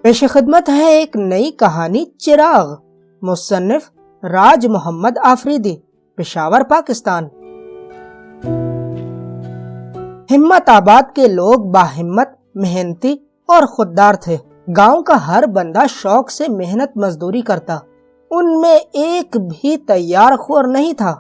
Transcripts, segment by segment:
پیش خدمت ہے ایک نئی کہانی چراغ، مصنف راج محمد آفریدی، پشاور، پاکستان۔ ہمت آباد کے لوگ باہمت، محنتی اور خوددار تھے۔ گاؤں کا ہر بندہ شوق سے محنت مزدوری کرتا، ان میں ایک بھی تیار خور نہیں تھا۔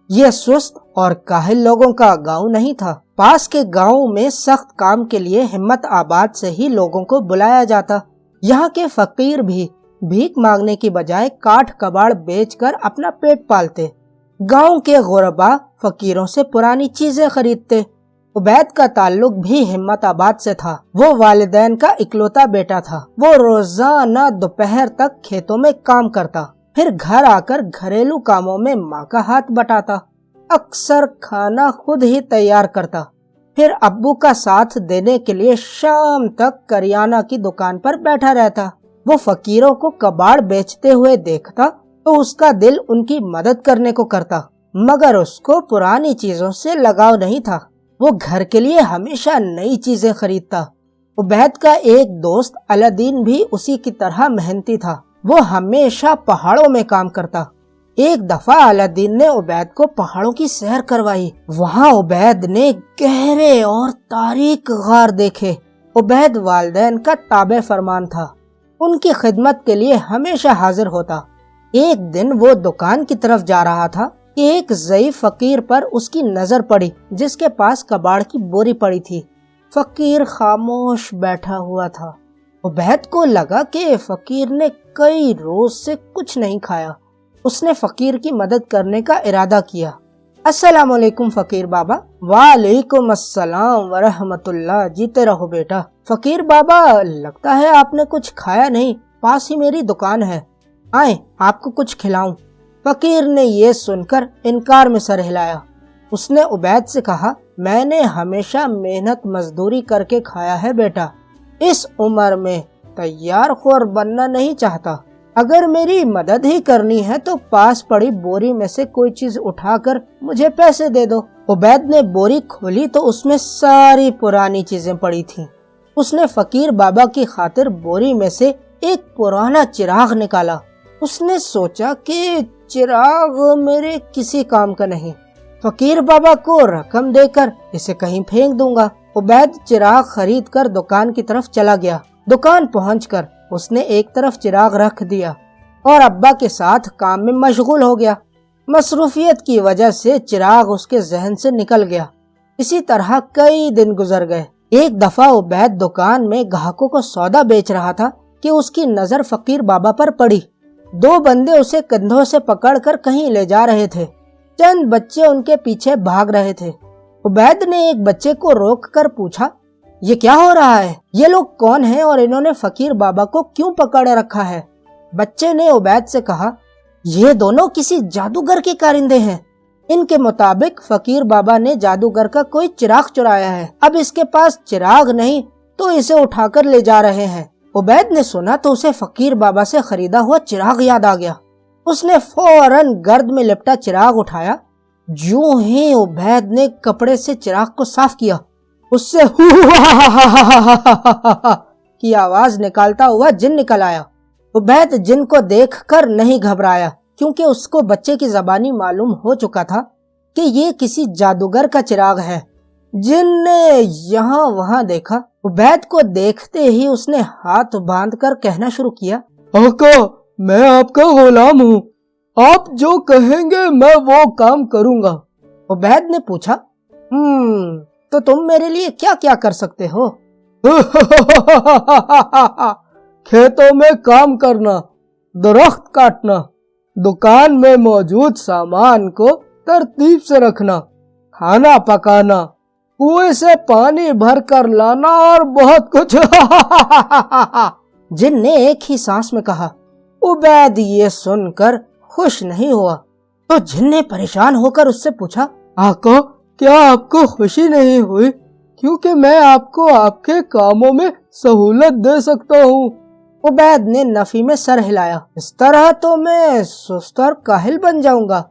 یہ سست اور کاہل لوگوں کا گاؤں نہیں تھا۔ پاس کے گاؤں میں سخت کام کے لیے ہمت آباد سے ہی لوگوں کو بلایا جاتا۔ یہاں کے فقیر بھی بھیک مانگنے کی بجائے کاٹھ کباڑ بیچ کر اپنا پیٹ پالتے۔ گاؤں کے غربا فقیروں سے پرانی چیزیں خریدتے۔ عبید کا تعلق بھی ہمت آباد سے تھا۔ وہ والدین کا اکلوتا بیٹا تھا۔ وہ روزانہ دوپہر تک کھیتوں میں کام کرتا، پھر گھر آ کر گھریلو کاموں میں ماں کا ہاتھ بٹاتا۔ اکثر کھانا خود ہی تیار کرتا، پھر ابو کا ساتھ دینے کے لیے شام تک کریانہ کی دکان پر بیٹھا رہتا۔ وہ فقیروں کو کباڑ بیچتے ہوئے دیکھتا تو اس کا دل ان کی مدد کرنے کو کرتا، مگر اس کو پرانی چیزوں سے لگاؤ نہیں تھا۔ وہ گھر کے لیے ہمیشہ نئی چیزیں خریدتا۔ عبید کا ایک دوست الدین بھی اسی کی طرح محنتی تھا۔ وہ ہمیشہ پہاڑوں میں کام کرتا۔ ایک دفعہ الدین نے عبید کو پہاڑوں کی سیر کروائی۔ وہاں عبید نے گہرے اور تاریک غار دیکھے۔ عبید والدین کا تابع فرمان تھا، ان کی خدمت کے لیے ہمیشہ حاضر ہوتا۔ ایک دن وہ دکان کی طرف جا رہا تھا کہ ایک ضعیف فقیر پر اس کی نظر پڑی، جس کے پاس کباڑ کی بوری پڑی تھی۔ فقیر خاموش بیٹھا ہوا تھا۔ عبید کو لگا کہ فقیر نے کئی روز سے کچھ نہیں کھایا۔ اس نے فقیر کی مدد کرنے کا ارادہ کیا۔ السلام علیکم فقیر بابا۔ وعلیکم السلام ورحمۃ اللہ، جیتے رہو بیٹا۔ فقیر بابا، لگتا ہے آپ نے کچھ کھایا نہیں، پاس ہی میری دکان ہے، آئیں آپ کو کچھ کھلاؤں۔ فقیر نے یہ سن کر انکار میں سر ہلایا۔ اس نے عبید سے کہا، میں نے ہمیشہ محنت مزدوری کر کے کھایا ہے بیٹا، اس عمر میں تیار خور بننا نہیں چاہتا۔ اگر میری مدد ہی کرنی ہے تو پاس پڑی بوری میں سے کوئی چیز اٹھا کر مجھے پیسے دے دو۔ عبید نے بوری کھولی تو اس میں ساری پرانی چیزیں پڑی تھیں۔ اس نے فقیر بابا کی خاطر بوری میں سے ایک پرانا چراغ نکالا۔ اس نے سوچا کہ چراغ میرے کسی کام کا نہیں، فقیر بابا کو رقم دے کر اسے کہیں پھینک دوں گا۔ عبید چراغ خرید کر دکان کی طرف چلا گیا۔ دکان پہنچ کر اس نے ایک طرف چراغ رکھ دیا اور ابا کے ساتھ کام میں مشغول ہو گیا۔ مصروفیت کی وجہ سے چراغ اس کے ذہن سے نکل گیا۔ اسی طرح کئی دن گزر گئے۔ ایک دفعہ عبید دکان میں گاہکوں کو سودا بیچ رہا تھا کہ اس کی نظر فقیر بابا پر پڑی۔ دو بندے اسے کندھوں سے پکڑ کر کہیں لے جا رہے تھے۔ چند بچے ان کے پیچھے بھاگ رہے تھے۔ عبید نے ایک بچے کو روک کر پوچھا، یہ کیا ہو رہا ہے؟ یہ لوگ کون ہیں اور انہوں نے فقیر بابا کو کیوں پکڑ رکھا ہے؟ بچے نے عبید سے کہا، یہ دونوں کسی جادوگر کے کارندے ہیں۔ ان کے مطابق فقیر بابا نے جادوگر کا کوئی چراغ چرایا ہے، اب اس کے پاس چراغ نہیں تو اسے اٹھا کر لے جا رہے ہیں۔ عبید نے سنا تو اسے فقیر بابا سے خریدا ہوا چراغ یاد آ گیا۔ اس نے فوراً گرد میں لپٹا چراغ اٹھایا۔ جو ہی عبید نے کپڑے سے چراغ کو صاف کیا، اس سے کی آواز نکالتا ہوا جن نکل آیا۔ عبید جن کو دیکھ کر نہیں گھبرایا، کیونکہ اس کو بچے کی زبانی معلوم ہو چکا تھا کہ یہ کسی جادوگر کا چراغ ہے۔ جن نے یہاں وہاں دیکھا۔ عبید کو دیکھتے ہی اس نے ہاتھ باندھ کر کہنا شروع کیا، آقا میں آپ کا غلام ہوں، آپ جو کہیں گے میں وہ کام کروں گا۔ عبید نے پوچھا، تو تم میرے لیے کیا کیا کر سکتے ہو؟ کھیتوں میں کام کرنا، درخت کاٹنا، دکان میں موجود سامان کو ترتیب سے رکھنا، کھانا پکانا، کنویں سے پانی بھر کر لانا اور بہت کچھ۔ جن نے ایک ہی سانس میں کہا۔ عبید یہ سن کر خوش نہیں ہوا تو جن نے پریشان ہو کر اس سے پوچھا، آقا کیا آپ کو خوشی نہیں ہوئی؟ کیونکہ میں آپ کو آپ کے کاموں میں سہولت دے سکتا ہوں۔ عبید نے نفی میں سر ہلایا، اس طرح تو میں سست اور کاہل بن جاؤں گا۔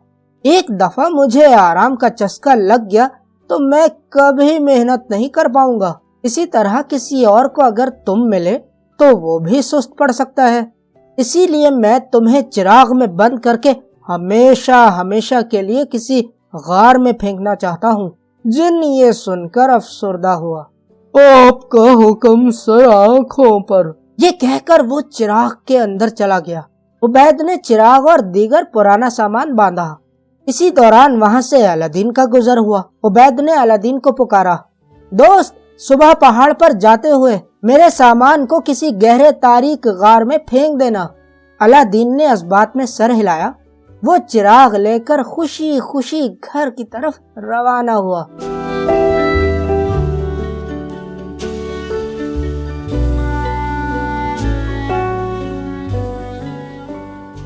ایک دفعہ مجھے آرام کا چسکا لگ گیا تو میں کبھی محنت نہیں کر پاؤں گا۔ اسی طرح کسی اور کو اگر تم ملے تو وہ بھی سست پڑ سکتا ہے۔ اسی لیے میں تمہیں چراغ میں بند کر کے ہمیشہ ہمیشہ کے لیے کسی غار میں پھینکنا چاہتا ہوں۔ جن یہ سن کر افسردہ ہوا۔ آپ کا حکم سر آنکھوں پر، یہ کہہ کر وہ چراغ کے اندر چلا گیا۔ عبید نے چراغ اور دیگر پرانا سامان باندھا۔ اسی دوران وہاں سے الادین کا گزر ہوا۔ عبید نے الادین کو پکارا، دوست، صبح پہاڑ پر جاتے ہوئے میرے سامان کو کسی گہرے تاریک غار میں پھینک دینا۔ الادین نے اس بات میں سر ہلایا۔ وہ چراغ لے کر خوشی خوشی گھر کی طرف روانہ ہوا۔